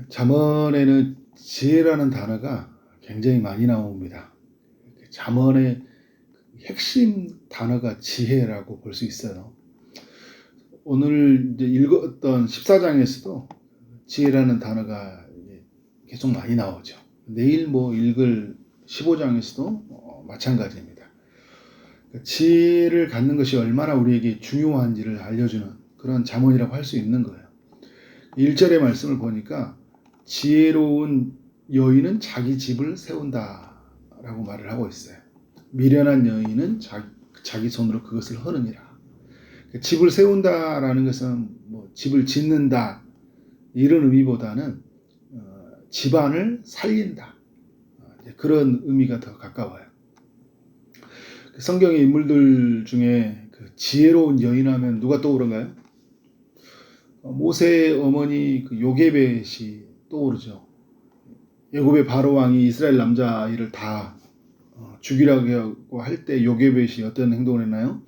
잠언에는 지혜라는 단어가 굉장히 많이 나옵니다. 잠언의 핵심 단어가 지혜라고 볼 수 있어요. 오늘 이제 읽었던 14장에서도 지혜라는 단어가 계속 많이 나오죠. 내일 읽을 15장에서도 마찬가지입니다. 지혜를 갖는 것이 얼마나 우리에게 중요한지를 알려주는 그런 잠언이라고 할 수 있는 거예요. 1절의 말씀을 보니까 지혜로운 여인은 자기 집을 세운다 라고 말을 하고 있어요. 미련한 여인은 자기 손으로 그것을 허느니라. 집을 세운다라는 것은 집을 짓는다 이런 의미보다는 집안을 살린다 그런 의미가 더 가까워요. 성경의 인물들 중에 그 지혜로운 여인 하면 누가 떠오른가요? 모세의 어머니 그 요게벳이 떠오르죠. 애굽의 바로 왕이 이스라엘 남자아이를 다 죽이라고 할 때 요게벳이 어떤 행동을 했나요?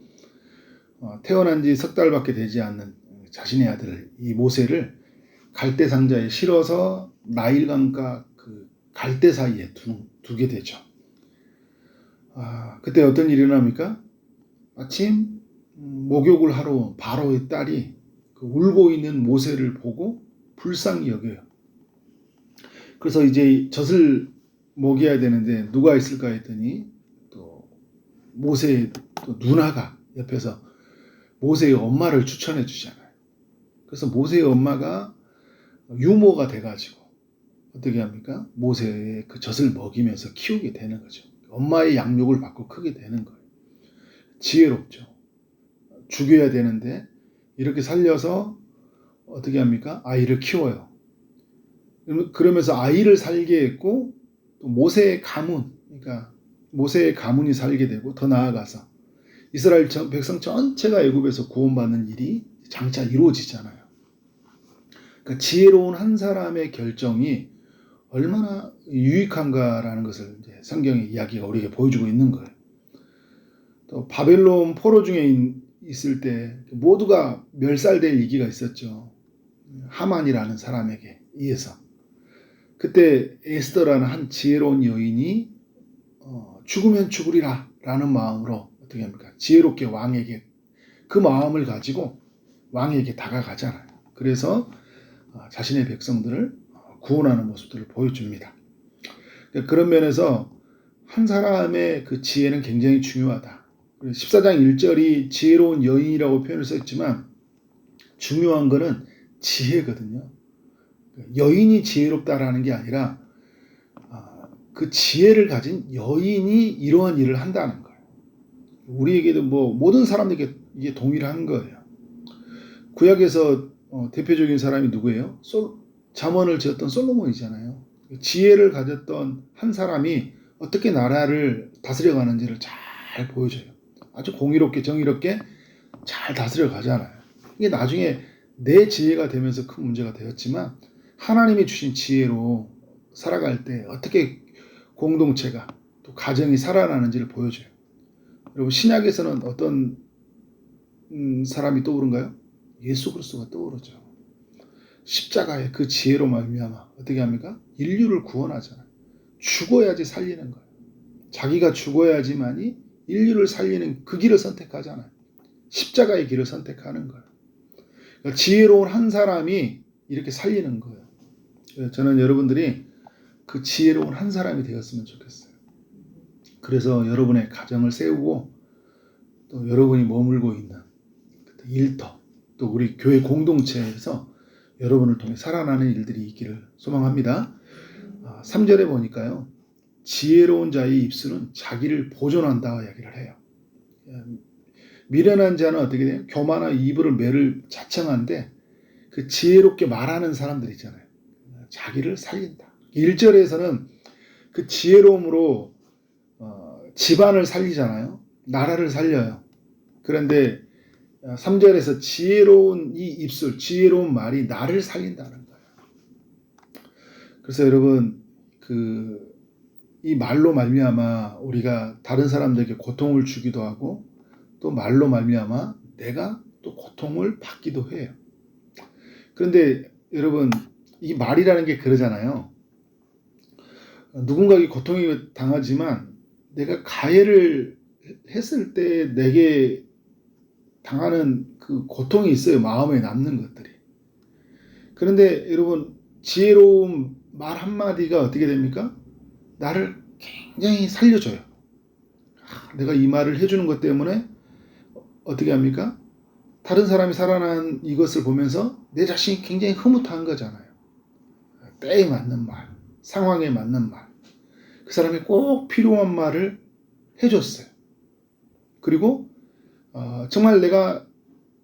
태어난 지 석 달밖에 되지 않는 자신의 아들 이 모세를 갈대 상자에 실어서 나일강과 그 갈대 사이에 두게 되죠. 그때 어떤 일이 일어납니까? 마침 목욕을 하러 바로의 딸이 그 울고 있는 모세를 보고 불쌍히 여겨요. 그래서 이제 젖을 먹여야 되는데 누가 있을까 했더니 또 모세의 또 누나가 옆에서 모세의 엄마를 추천해 주잖아요. 그래서 모세의 엄마가 유모가 돼가지고 어떻게 합니까? 모세의 그 젖을 먹이면서 키우게 되는 거죠. 엄마의 양육을 받고 크게 되는 거예요. 지혜롭죠. 죽여야 되는데 이렇게 살려서 어떻게 합니까? 아이를 키워요. 그러면서 아이를 살게 했고 또 모세의 가문, 그러니까 모세의 가문이 살게 되고 더 나아가서 이스라엘 백성 전체가 애굽에서 구원받는 일이 장차 이루어지잖아요. 그러니까 지혜로운 한 사람의 결정이 얼마나 유익한가라는 것을 이제 성경의 이야기가 우리에게 보여주고 있는 거예요. 또 바벨론 포로 중에 있을 때 모두가 멸살될 위기가 있었죠. 하만이라는 사람에게 의해서. 그때 에스더라는 한 지혜로운 여인이 죽으면 죽으리라 라는 마음으로 어떻게 합니까? 지혜롭게 왕에게 그 마음을 가지고 왕에게 다가가잖아요. 그래서 자신의 백성들을 구원하는 모습들을 보여줍니다. 그런 면에서 한 사람의 그 지혜는 굉장히 중요하다. 14장 1절이 지혜로운 여인이라고 표현을 썼지만 중요한 거는 지혜거든요. 여인이 지혜롭다라는 게 아니라 그 지혜를 가진 여인이 이러한 일을 한다는 거예요. 우리에게도 모든 사람들에게 이게 동일한 거예요. 구약에서 대표적인 사람이 누구예요? 잠언을 지었던 솔로몬이잖아요. 지혜를 가졌던 한 사람이 어떻게 나라를 다스려가는지를 잘 보여줘요. 아주 공의롭게 정의롭게 잘 다스려 가잖아요. 이게 나중에 내 지혜가 되면서 큰 문제가 되었지만 하나님이 주신 지혜로 살아갈 때 어떻게 공동체가 또 가정이 살아나는지를 보여줘요. 여러분 신약에서는 어떤 사람이 떠오른가요? 예수 그리스도가 떠오르죠. 십자가의 그 지혜로 말미암아 어떻게 합니까? 인류를 구원하잖아요. 죽어야지 살리는 거예요. 자기가 죽어야지만이 인류를 살리는 그 길을 선택하잖아요. 십자가의 길을 선택하는 거예요. 그러니까 지혜로운 한 사람이 이렇게 살리는 거예요. 저는 여러분들이 그 지혜로운 한 사람이 되었으면 좋겠어요. 그래서 여러분의 가정을 세우고 또 여러분이 머물고 있는 일터 또 우리 교회 공동체에서 여러분을 통해 살아나는 일들이 있기를 소망합니다. 3절에 보니까요. 지혜로운 자의 입술은 자기를 보존한다 이야기를 해요. 미련한 자는 어떻게 돼요? 교만한 입을 매를 자청한데 그 지혜롭게 말하는 사람들 있잖아요. 자기를 살린다. 1절에서는 그 지혜로움으로 집안을 살리잖아요. 나라를 살려요. 그런데 3절에서 지혜로운 이 입술, 지혜로운 말이 나를 살린다는 거예요. 그래서 여러분 이 말로 말미암아 우리가 다른 사람들에게 고통을 주기도 하고 또 말로 말미암아 내가 또 고통을 받기도 해요. 그런데 여러분 이 말이라는 게 그러잖아요. 누군가에게 고통이 당하지만 내가 가해를 했을 때 내게 당하는 그 고통이 있어요. 마음에 남는 것들이. 그런데 여러분, 지혜로운 말 한마디가 어떻게 됩니까? 나를 굉장히 살려줘요. 내가 이 말을 해주는 것 때문에 어떻게 합니까? 다른 사람이 살아난 이것을 보면서 내 자신이 굉장히 흐뭇한 거잖아요. 때에 맞는 말, 상황에 맞는 말. 그 사람이 꼭 필요한 말을 해줬어요. 그리고 정말 내가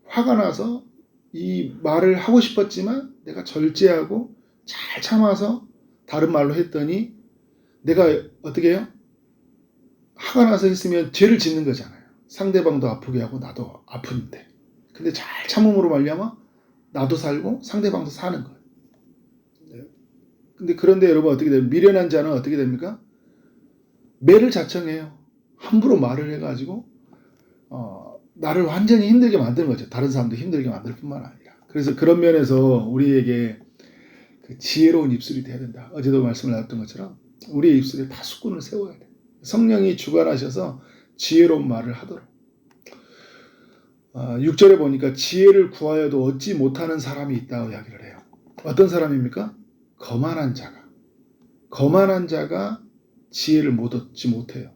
화가 나서 이 말을 하고 싶었지만 내가 절제하고 잘 참아서 다른 말로 했더니 내가 어떻게 해요? 화가 나서 했으면 죄를 짓는 거잖아요. 상대방도 아프게 하고 나도 아픈데. 근데 잘 참음으로 말미암아 나도 살고 상대방도 사는 거예요. 근데 그런데 여러분 어떻게 돼요? 미련한 자는 어떻게 됩니까? 매를 자청해요. 함부로 말을 해가지고 나를 완전히 힘들게 만드는 거죠. 다른 사람도 힘들게 만들 뿐만 아니라. 그래서 그런 면에서 우리에게 그 지혜로운 입술이 돼야 된다. 어제도 말씀을 나눴던 것처럼 우리의 입술에 파수꾼을 세워야 돼. 성령이 주관하셔서 지혜로운 말을 하도록. 6절에 보니까 지혜를 구하여도 얻지 못하는 사람이 있다고 이야기를 해요. 어떤 사람입니까? 거만한 자가. 거만한 자가 지혜를 못 얻지 못해요.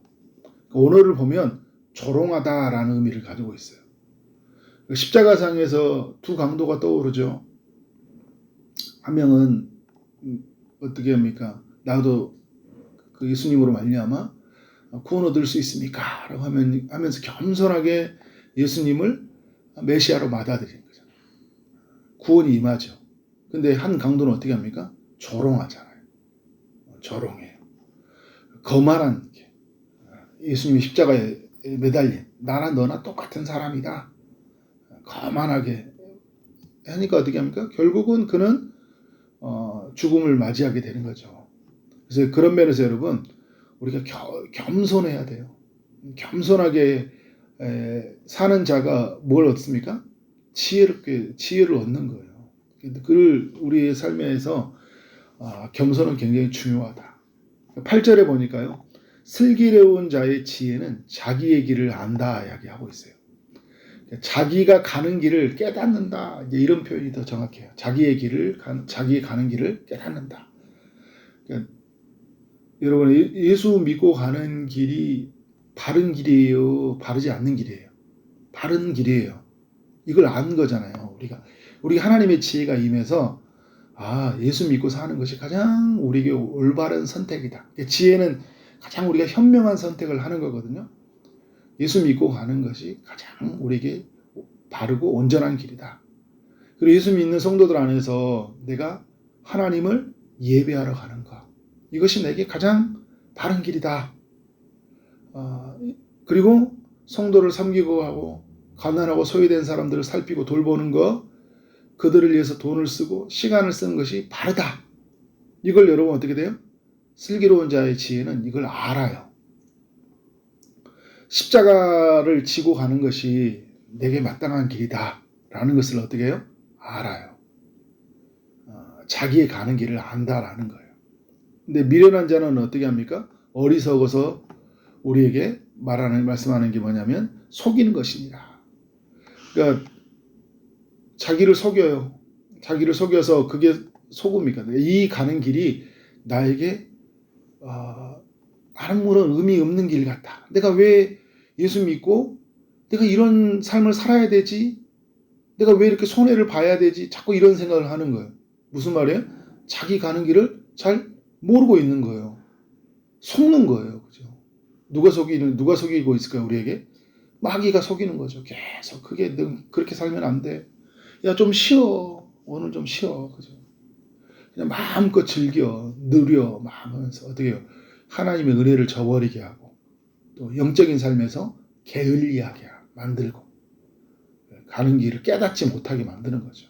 오늘을 보면 조롱하다라는 의미를 가지고 있어요. 십자가상에서 두 강도가 떠오르죠. 한 명은 어떻게 합니까? 나도 그 예수님으로 말미암아 구원 얻을 수 있습니까? 라고 하면서 겸손하게 예수님을 메시아로 받아들이는 거잖아요. 구원이 임하죠. 근데 한 강도는 어떻게 합니까? 조롱하잖아요. 조롱해요. 거만한 게. 예수님이 십자가에 매달린 나나 너나 똑같은 사람이다. 거만하게 하니까 어떻게 합니까? 결국은 그는 죽음을 맞이하게 되는 거죠. 그래서 그런 면에서 여러분 우리가 겸손해야 돼요. 겸손하게 사는 자가 뭘 얻습니까? 지혜를 얻는 거예요. 그를 우리의 삶에서 겸손은 굉장히 중요하다. 8절에 보니까요. 슬기로운 자의 지혜는 자기의 길을 안다 이야기하고 있어요. 자기가 가는 길을 깨닫는다. 이런 표현이 더 정확해요. 자기의 가는 길을 깨닫는다. 그러니까 여러분, 예수 믿고 가는 길이 바른 길이에요? 바르지 않는 길이에요? 바른 길이에요. 이걸 아는 거잖아요. 우리가 하나님의 지혜가 임해서 예수 믿고 사는 것이 가장 우리에게 올바른 선택이다. 지혜는 가장 우리가 현명한 선택을 하는 거거든요. 예수 믿고 가는 것이 가장 우리에게 바르고 온전한 길이다. 그리고 예수 믿는 성도들 안에서 내가 하나님을 예배하러 가는 것. 이것이 내게 가장 바른 길이다. 그리고 성도를 섬기고 하고 가난하고 소외된 사람들을 살피고 돌보는 것, 그들을 위해서 돈을 쓰고 시간을 쓰는 것이 바르다. 이걸 여러분 어떻게 돼요? 슬기로운 자의 지혜는 이걸 알아요. 십자가를 지고 가는 것이 내게 마땅한 길이다 라는 것을 어떻게 해요? 알아요. 자기의 가는 길을 안다라는 거예요. 근데 미련한 자는 어떻게 합니까? 어리석어서 우리에게 말씀하는 게 뭐냐면 속이는 것이니라. 그러니까 자기를 속여요. 자기를 속여서 그게 속음이니까 이 가는 길이 나에게 아무런 의미 없는 길 같다. 내가 왜 예수 믿고 내가 이런 삶을 살아야 되지? 내가 왜 이렇게 손해를 봐야 되지? 자꾸 이런 생각을 하는 거예요. 무슨 말이에요? 자기 가는 길을 잘 모르고 있는 거예요. 속는 거예요. 그죠? 누가 속이고 있을까요, 우리에게? 마귀가 속이는 거죠. 계속 너 그렇게 살면 안 돼. 야, 좀 쉬어. 오늘 좀 쉬어. 그죠? 그냥 마음껏 즐겨, 누려, 마음하면서 어떻게 해요? 하나님의 은혜를 저버리게 하고 또 영적인 삶에서 게을리하게 만들고 가는 길을 깨닫지 못하게 만드는 거죠.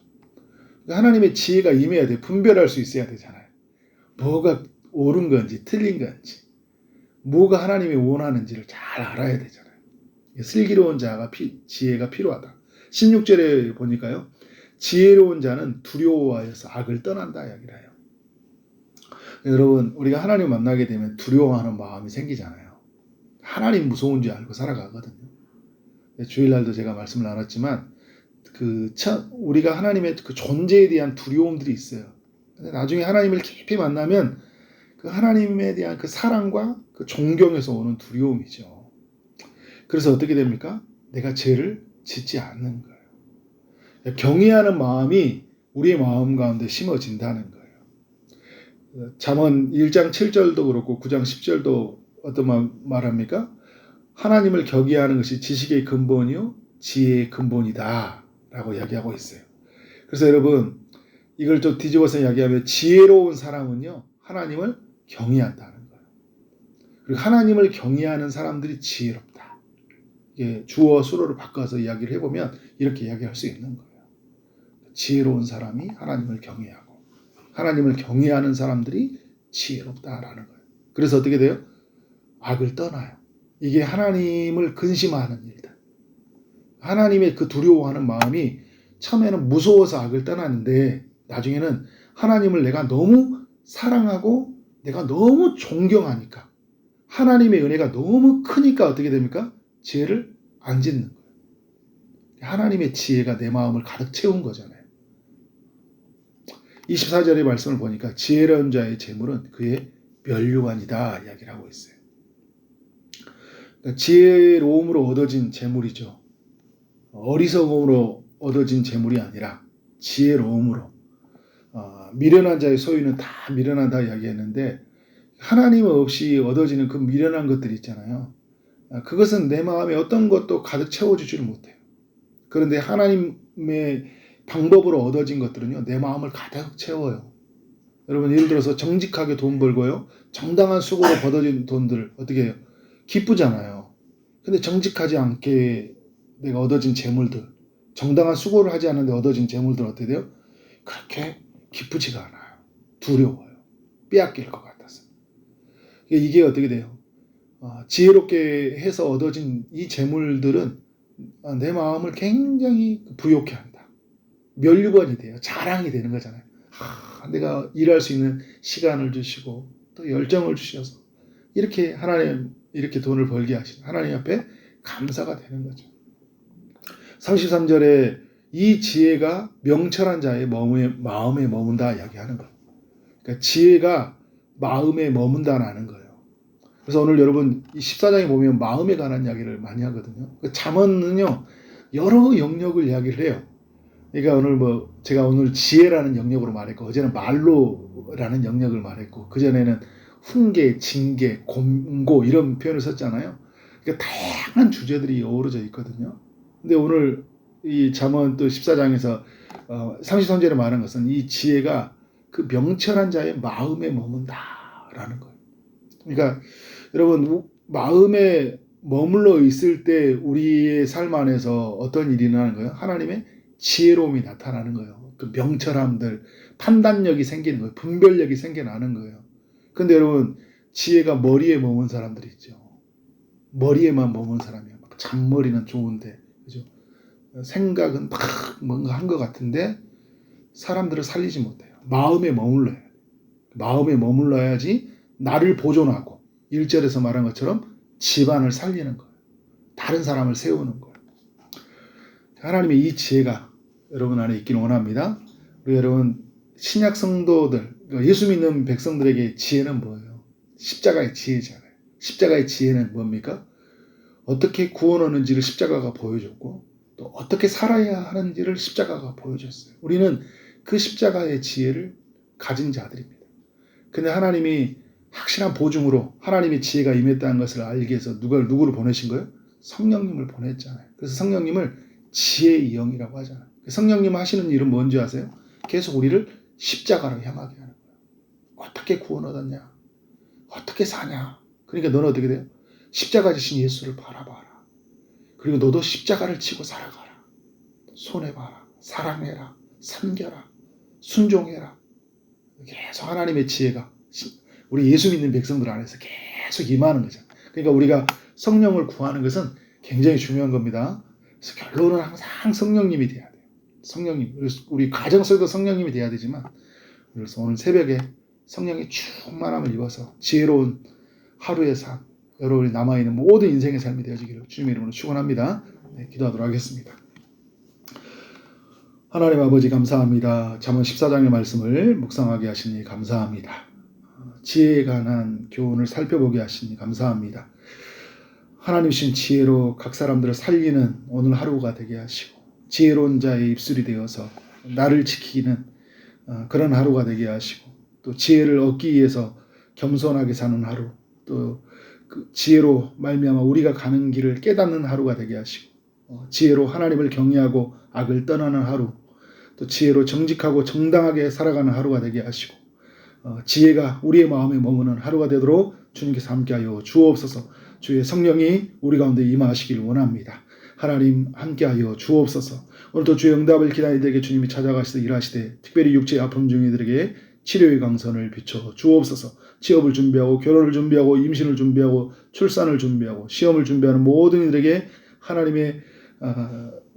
하나님의 지혜가 임해야 돼. 분별할 수 있어야 되잖아요. 뭐가 옳은 건지 틀린 건지 뭐가 하나님이 원하는지를 잘 알아야 되잖아요. 슬기로운 자가 지혜가 필요하다. 16절에 보니까요. 지혜로운 자는 두려워하여서 악을 떠난다 이야기를 해요. 여러분, 우리가 하나님 만나게 되면 두려워하는 마음이 생기잖아요. 하나님 무서운 줄 알고 살아가거든요. 주일날도 제가 말씀을 나눴지만 우리가 하나님의 그 존재에 대한 두려움들이 있어요. 근데 나중에 하나님을 깊이 만나면 그 하나님에 대한 그 사랑과 그 존경에서 오는 두려움이죠. 그래서 어떻게 됩니까? 내가 죄를 짓지 않는 거예요. 경외하는 마음이 우리의 마음 가운데 심어진다는 거예요. 잠언 1장 7절도 그렇고 9장 10절도 어떤 말합니까? 하나님을 경외하는 것이 지식의 근본이요 지혜의 근본이다 라고 이야기하고 있어요. 그래서 여러분, 이걸 좀 뒤집어서 이야기하면 지혜로운 사람은요 하나님을 경외한다는 거예요. 그리고 하나님을 경외하는 사람들이 지혜롭다. 이게 주어 수로를 바꿔서 이야기를 해보면 이렇게 이야기할 수 있는 거예요. 지혜로운 사람이 하나님을 경외하고 하나님을 경외하는 사람들이 지혜롭다라는 거예요. 그래서 어떻게 돼요? 악을 떠나요. 이게 하나님을 근심하는 일들. 하나님의 그 두려워하는 마음이 처음에는 무서워서 악을 떠나는데 나중에는 하나님을 내가 너무 사랑하고 내가 너무 존경하니까 하나님의 은혜가 너무 크니까 어떻게 됩니까? 죄를 안 짓는 거예요. 하나님의 지혜가 내 마음을 가득 채운 거잖아요. 24절의 말씀을 보니까 지혜로운 자의 재물은 그의 면류관이다 이야기를 하고 있어요. 그러니까 지혜로움으로 얻어진 재물이죠. 어리석음으로 얻어진 재물이 아니라 지혜로움으로. 미련한 자의 소유는 다 미련하다 이야기했는데 하나님 없이 얻어지는 그 미련한 것들이 있잖아요. 그것은 내 마음에 어떤 것도 가득 채워주지를 못해요. 그런데 하나님의 방법으로 얻어진 것들은요 내 마음을 가득 채워요. 여러분, 예를 들어서 정직하게 돈 벌고요 정당한 수고로 벌어진 돈들 어떻게 해요? 기쁘잖아요. 근데 정직하지 않게 내가 얻어진 재물들, 정당한 수고를 하지 않는데 얻어진 재물들 어떻게 돼요? 그렇게 기쁘지가 않아요. 두려워요. 빼앗길 것 같아서. 이게 어떻게 돼요? 지혜롭게 해서 얻어진 이 재물들은 내 마음을 굉장히 부욕해 한다. 면류관이 돼요. 자랑이 되는 거잖아요. 내가 일할 수 있는 시간을 주시고 또 열정을 주셔서 이렇게 하나님 이렇게 돈을 벌게 하신 하나님 앞에 감사가 되는 거죠. 33절에 이 지혜가 명철한 자의 마음에 머문다 이야기하는 거예요. 그러니까 지혜가 마음에 머문다라는 거예요. 그래서 오늘 여러분 이 14장에 보면 마음에 관한 이야기를 많이 하거든요. 잠언은요 여러 영역을 이야기를 해요. 그러니까 제가 오늘 지혜라는 영역으로 말했고 어제는 말로라는 영역을 말했고 그전에는 훈계, 징계, 공고 이런 표현을 썼잖아요. 그러니까 다양한 주제들이 어우러져 있거든요. 근데 오늘 이 잠언 또 14장에서 33절에 말한 것은 이 지혜가 그 명철한 자의 마음에 머문다라는 거예요. 그러니까 여러분 마음에 머물러 있을 때 우리의 삶 안에서 어떤 일이 일어나는 거예요? 하나님의 지혜로움이 나타나는 거예요. 그 명철함들, 판단력이 생기는 거예요. 분별력이 생겨나는 거예요. 근데 여러분 지혜가 머리에 머문 사람들이 있죠. 머리에만 머문 사람이에요. 잔머리는 좋은데 그죠? 생각은 막 뭔가 한 것 같은데 사람들을 살리지 못해요. 마음에 머물러야 돼요. 마음에 머물러야지 나를 보존하고 1절에서 말한 것처럼 집안을 살리는 거예요. 다른 사람을 세우는 거예요. 하나님의 이 지혜가 여러분 안에 있기를 원합니다. 우리 여러분 신약 성도들, 예수 믿는 백성들에게 지혜는 뭐예요? 십자가의 지혜잖아요. 십자가의 지혜는 뭡니까? 어떻게 구원 얻는지를 십자가가 보여줬고 또 어떻게 살아야 하는지를 십자가가 보여줬어요. 우리는 그 십자가의 지혜를 가진 자들입니다. 근데 하나님이 확실한 보증으로 하나님의 지혜가 임했다는 것을 알기 위해서 누구를 보내신 거예요? 성령님을 보냈잖아요. 그래서 성령님을 지혜의 영이라고 하잖아요. 성령님 하시는 일은 뭔지 아세요? 계속 우리를 십자가로 향하게 하는 거예요. 어떻게 구원 얻었냐? 어떻게 사냐? 그러니까 너는 어떻게 돼요? 십자가 지신 예수를 바라봐라. 그리고 너도 십자가를 지고 살아가라. 손해봐라. 사랑해라. 섬겨라. 순종해라. 계속 하나님의 지혜가 우리 예수 믿는 백성들 안에서 계속 임하는 거죠. 그러니까 우리가 성령을 구하는 것은 굉장히 중요한 겁니다. 그래서 결론은 항상 성령님이 돼야 돼요. 성령님, 그래서 우리 가정 속에도 성령님이 돼야 되지만, 그래서 오늘 새벽에 성령의 충만함을 입어서 지혜로운 하루의 삶, 여러분이 남아있는 모든 인생의 삶이 되어지기를 주님의 이름으로 축원합니다. 네, 기도하도록 하겠습니다. 하나님 아버지 감사합니다. 잠언 14장의 말씀을 묵상하게 하시니 감사합니다. 지혜에 관한 교훈을 살펴보게 하시니 감사합니다. 하나님 신 지혜로 각 사람들을 살리는 오늘 하루가 되게 하시고 지혜로운 자의 입술이 되어서 나를 지키는 그런 하루가 되게 하시고 또 지혜를 얻기 위해서 겸손하게 사는 하루, 또 그 지혜로 말미암아 우리가 가는 길을 깨닫는 하루가 되게 하시고 지혜로 하나님을 경외하고 악을 떠나는 하루, 또 지혜로 정직하고 정당하게 살아가는 하루가 되게 하시고 지혜가 우리의 마음에 머무는 하루가 되도록 주님께서 함께하여 주옵소서. 주의 성령이 우리 가운데 임하시길 원합니다. 하나님 함께하여 주옵소서. 오늘도 주의 응답을 기다리들에게 주님이 찾아가시되 일하시되 특별히 육체의 아픔 중인 이들에게 치료의 강선을 비춰 주옵소서. 취업을 준비하고 결혼을 준비하고 임신을 준비하고 출산을 준비하고 시험을 준비하는 모든 이들에게 하나님의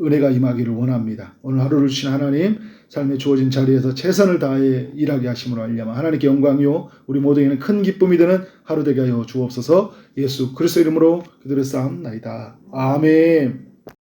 은혜가 임하기를 원합니다. 오늘 하루를 주신 하나님, 삶에 주어진 자리에서 최선을 다해 일하게 하심으로 알려마 하나님께 영광이요 우리 모두에게는 큰 기쁨이 되는 하루 되게 하여 주옵소서. 예수 그리스도 이름으로 기도를 쌓옵나이다. 아멘.